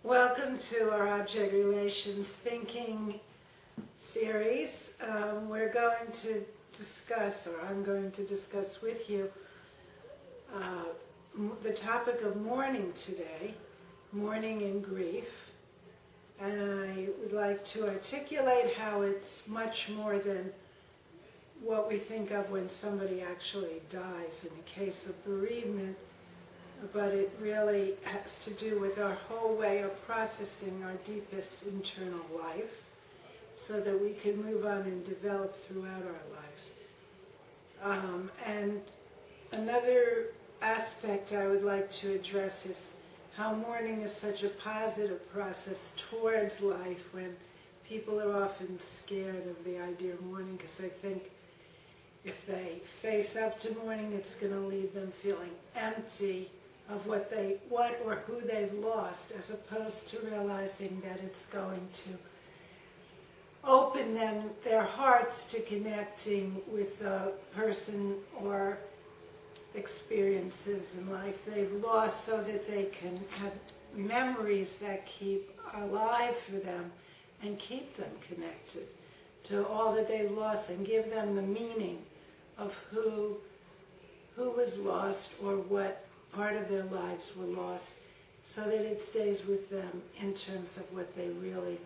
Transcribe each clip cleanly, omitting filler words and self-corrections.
Welcome to our Object Relations Thinking series. We're going to discuss, or I'm going to discuss with you, the topic of mourning today, mourning and grief. And I would like to articulate how it's much more than what we think of when somebody actually dies in the case of bereavement, but it really has to do with our whole way of processing our deepest internal life so that we can move on and develop throughout our lives. And another aspect I would like to address is how mourning is such a positive process towards life when people are often scared of the idea of mourning, because they think if they face up to mourning, it's going to leave them feeling empty of what or who they've lost, as opposed to realizing that it's going to open their hearts to connecting with the person or experiences in life they've lost, so that they can have memories that keep alive for them and keep them connected to all that they've lost and give them the meaning of who was lost or what part of their lives were lost, so that it stays with them in terms of what they really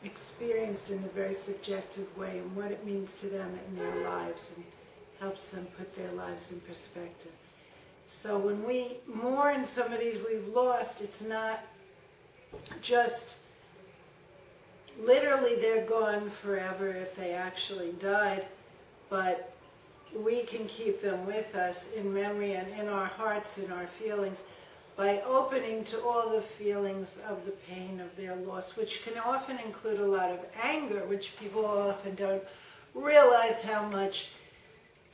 experienced in a very subjective way and what it means to them in their lives, and helps them put their lives in perspective. So when we mourn somebody we've lost, it's not just literally they're gone forever if they actually died, but we can keep them with us in memory and in our hearts and our feelings by opening to all the feelings of the pain of their loss, which can often include a lot of anger, which people often don't realize how much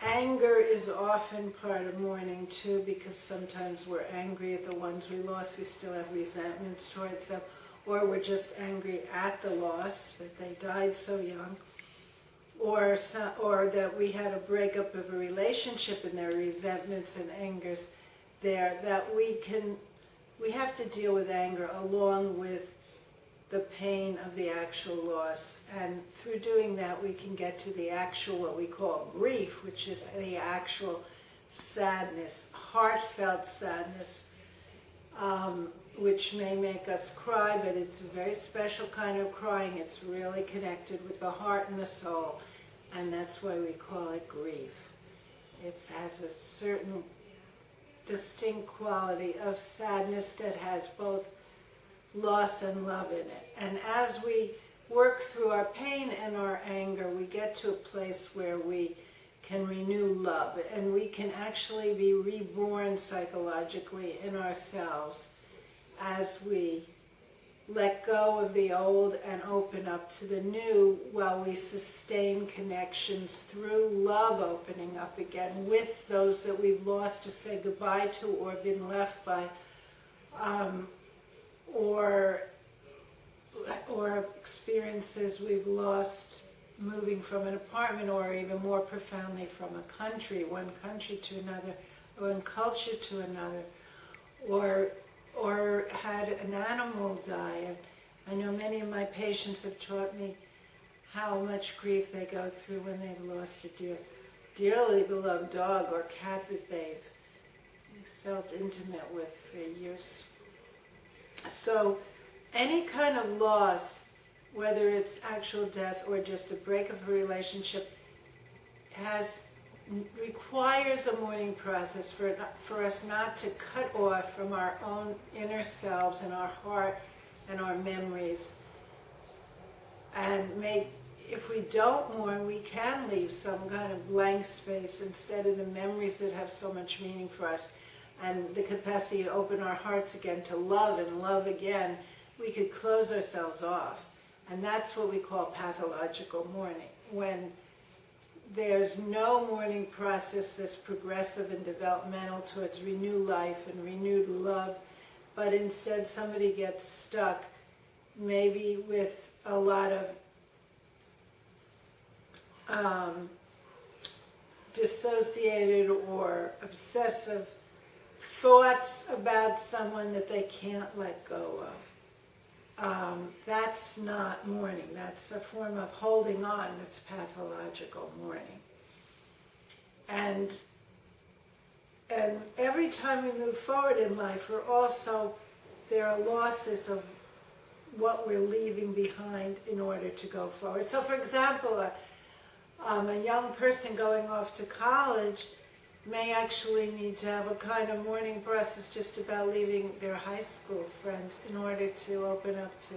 anger is often part of mourning too, because sometimes we're angry at the ones we lost, we still have resentments towards them, or we're just angry at the loss, that they died so young. Or that we had a breakup of a relationship and there are resentments and angers there, that we have to deal with anger along with the pain of the actual loss. And through doing that, we can get to the actual, what we call grief, which is the actual sadness, heartfelt sadness, which may make us cry, but it's a very special kind of crying. It's really connected with the heart and the soul, and that's why we call it grief. It has a certain distinct quality of sadness that has both loss and love in it. And as we work through our pain and our anger, we get to a place where we can renew love, and we can actually be reborn psychologically in ourselves as we let go of the old and open up to the new, while we sustain connections through love opening up again with those that we've lost or said goodbye to or been left by, or experiences we've lost moving from an apartment, or even more profoundly from a country, one country to another, or one culture to another, or had an animal die. I know many of my patients have taught me how much grief they go through when they've lost a dearly beloved dog or cat that they've felt intimate with for years. So any kind of loss, whether it's actual death or just a break of a relationship, requires a mourning process for us not to cut off from our own inner selves and our heart and our memories. And if we don't mourn, we can leave some kind of blank space instead of the memories that have so much meaning for us, and the capacity to open our hearts again to love and love again. We could close ourselves off. And that's what we call pathological mourning, when there's no mourning process that's progressive and developmental towards renewed life and renewed love, but instead somebody gets stuck maybe with a lot of dissociated or obsessive thoughts about someone that they can't let go of. That's not mourning. That's a form of holding on. That's pathological mourning. And every time we move forward in life, there are losses of what we're leaving behind in order to go forward. So for example, a young person going off to college may actually need to have a kind of mourning process just about leaving their high school friends in order to open up to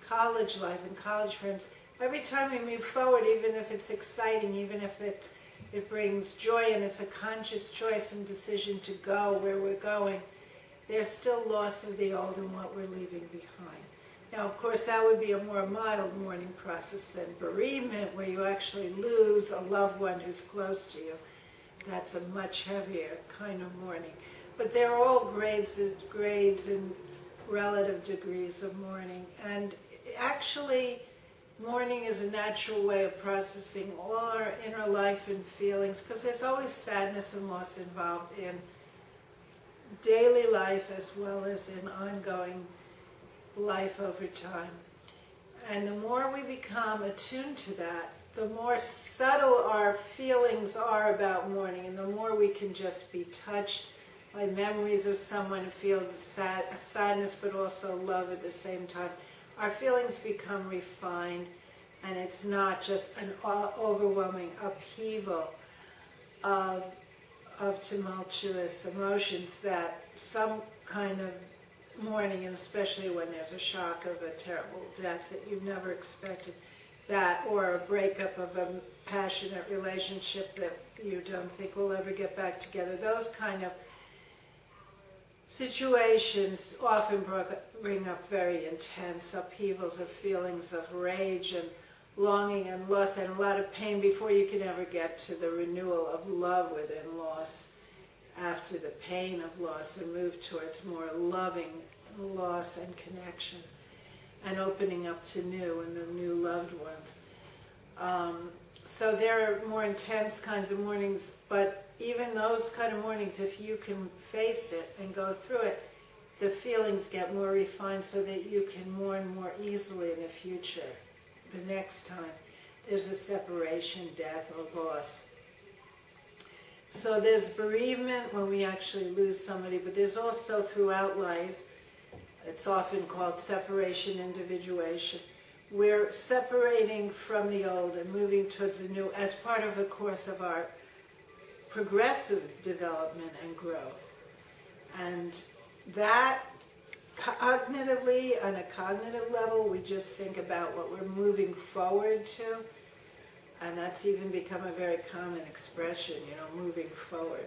college life and college friends. Every time we move forward, even if it's exciting, even if it brings joy and it's a conscious choice and decision to go where we're going, there's still loss of the old and what we're leaving behind. Now, of course, that would be a more mild mourning process than bereavement, where you actually lose a loved one who's close to you. That's a much heavier kind of mourning. But they're all grades and relative degrees of mourning. And actually, mourning is a natural way of processing all our inner life and feelings, because there's always sadness and loss involved in daily life as well as in ongoing life over time. And the more we become attuned to that, the more subtle our feelings are about mourning, and the more we can just be touched by memories of someone and feel the sadness but also love at the same time. Our feelings become refined, and it's not just an overwhelming upheaval of tumultuous emotions that some kind of mourning, and especially when there's a shock of a terrible death that you've never expected, that, or a breakup of a passionate relationship that you don't think will ever get back together. Those kind of situations often bring up very intense upheavals of feelings of rage and longing and loss and a lot of pain before you can ever get to the renewal of love within loss after the pain of loss, and move towards more loving loss and connection and opening up to new and the new loved ones. So there are more intense kinds of mournings, but even those kind of mournings, if you can face it and go through it, the feelings get more refined so that you can mourn more easily in the future, the next time there's a separation, death, or loss. So there's bereavement when we actually lose somebody, but there's also throughout life, it's often called separation, individuation. We're separating from the old and moving towards the new as part of the course of our progressive development and growth. And that cognitively, on a cognitive level, we just think about what we're moving forward to. And that's even become a very common expression, moving forward.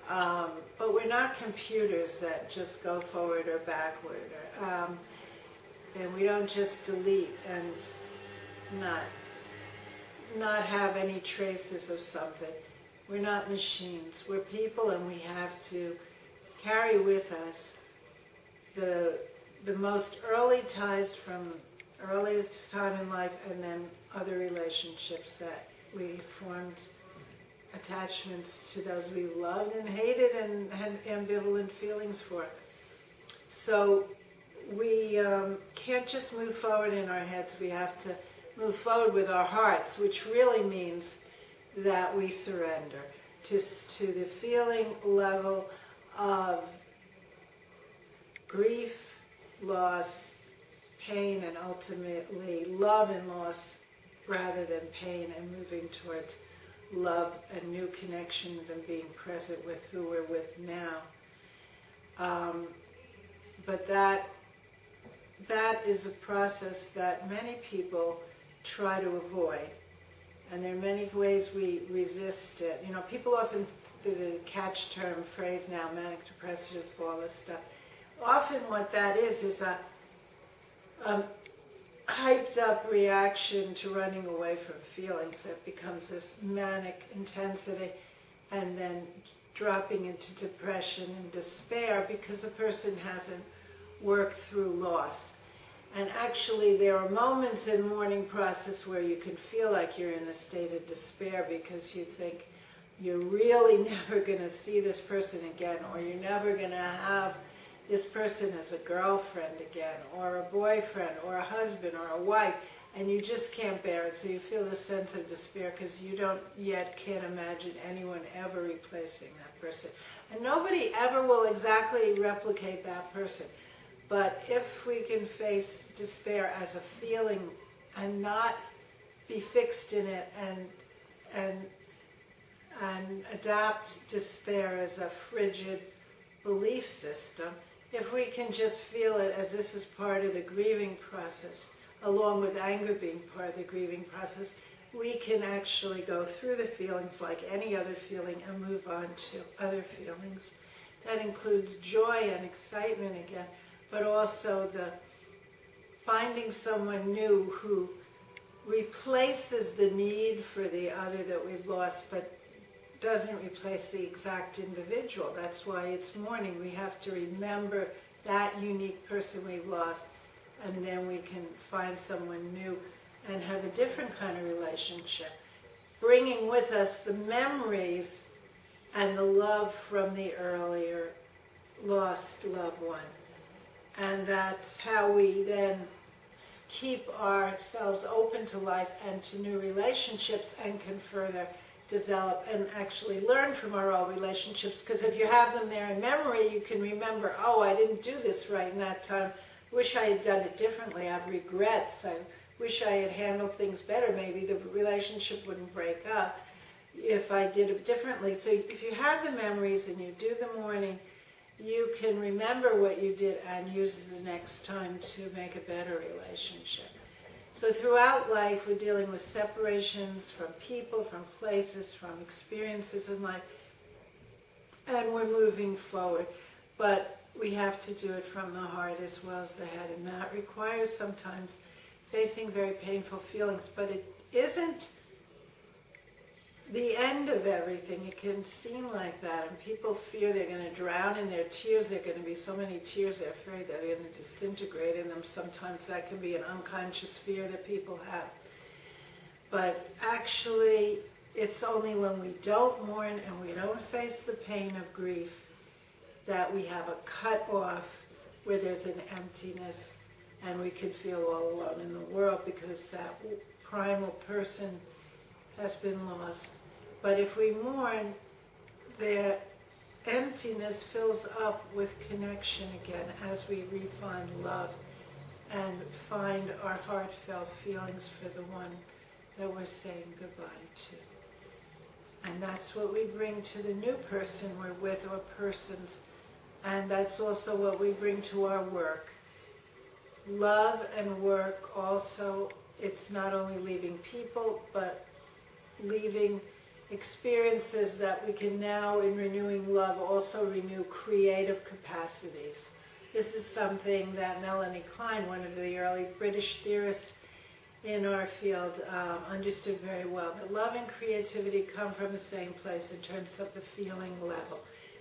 But we're not computers that just go forward or backward. And we don't just delete and not have any traces of something. We're not machines. We're people, and we have to carry with us the most early ties from earliest time in life, and then other relationships that we formed attachments to, those we loved and hated and had ambivalent feelings for. So we can't just move forward in our heads. We have to move forward with our hearts, which really means that we surrender to the feeling level of grief, loss, pain, and ultimately love and loss rather than pain, and moving towards love and new connections and being present with who we're with now. But that is a process that many people try to avoid. And there are many ways we resist it. People often, the catch-term phrase now, manic depressive, all this stuff. Often what that is a hyped-up reaction to running away from feelings that becomes this manic intensity, and then dropping into depression and despair because the person hasn't worked through loss. And actually there are moments in mourning process where you can feel like you're in a state of despair because you think, you're really never going to see this person again, or you're never going to have this person as a girlfriend again, or a boyfriend, or a husband, or a wife, and you just can't bear it. So you feel this sense of despair because you can't imagine anyone ever replacing that person. And nobody ever will exactly replicate that person. But if we can face despair as a feeling and not be fixed in it, and adopt despair as a frigid belief system, if we can just feel it as this is part of the grieving process, along with anger being part of the grieving process, we can actually go through the feelings like any other feeling and move on to other feelings. That includes joy and excitement again, but also the finding someone new who replaces the need for the other that we've lost, but doesn't replace the exact individual. That's why it's mourning. We have to remember that unique person we've lost, and then we can find someone new and have a different kind of relationship, bringing with us the memories and the love from the earlier lost loved one. And that's how we then keep ourselves open to life and to new relationships, and can further develop and actually learn from our old relationships. Because if you have them there in memory, you can remember, oh, I didn't do this right in that time. Wish I had done it differently. I have regrets. I wish I had handled things better. Maybe the relationship wouldn't break up if I did it differently. So if you have the memories and you do the mourning, you can remember what you did and use it the next time to make a better relationship. So throughout life, we're dealing with separations from people, from places, from experiences in life, and we're moving forward. But we have to do it from the heart as well as the head, and that requires sometimes facing very painful feelings, but it isn't the end of everything. It can seem like that, and people fear they're going to drown in their tears. There are going to be so many tears, they're afraid that they're going to disintegrate in them. Sometimes that can be an unconscious fear that people have. But actually, it's only when we don't mourn and we don't face the pain of grief that we have a cut off where there's an emptiness, and we can feel all alone in the world because that primal person has been lost. But if we mourn, the emptiness fills up with connection again as we refine love and find our heartfelt feelings for the one that we're saying goodbye to. And that's what we bring to the new person we're with, or persons. And that's also what we bring to our work. Love and work also, it's not only leaving people, but leaving experiences that we can now, in renewing love, also renew creative capacities. This is something that Melanie Klein, one of the early British theorists in our field, understood very well. That love and creativity come from the same place in terms of the feeling level.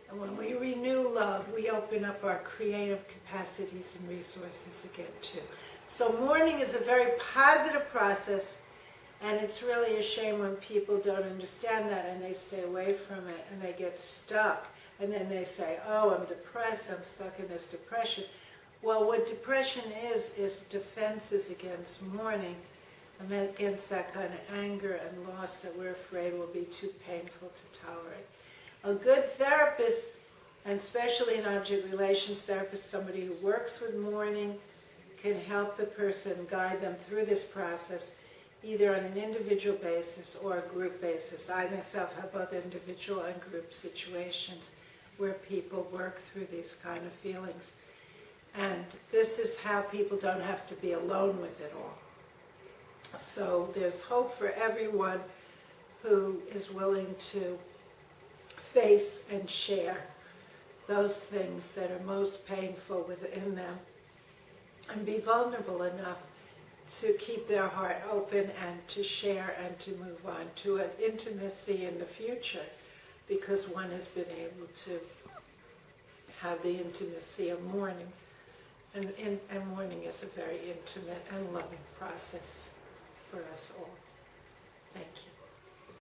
And when we renew love, we open up our creative capacities and resources again too. So mourning is a very positive process, and it's really a shame when people don't understand that and they stay away from it and they get stuck. And then they say, oh, I'm depressed, I'm stuck in this depression. Well, what depression is defenses against mourning, and against that kind of anger and loss that we're afraid will be too painful to tolerate. A good therapist, and especially an object relations therapist, somebody who works with mourning, can help the person, guide them through this process, either on an individual basis or a group basis. I myself have both individual and group situations where people work through these kind of feelings. And this is how people don't have to be alone with it all. So there's hope for everyone who is willing to face and share those things that are most painful within them, and be vulnerable enough to keep their heart open and to share and to move on to an intimacy in the future, because one has been able to have the intimacy of mourning. And mourning is a very intimate and loving process for us all. Thank you.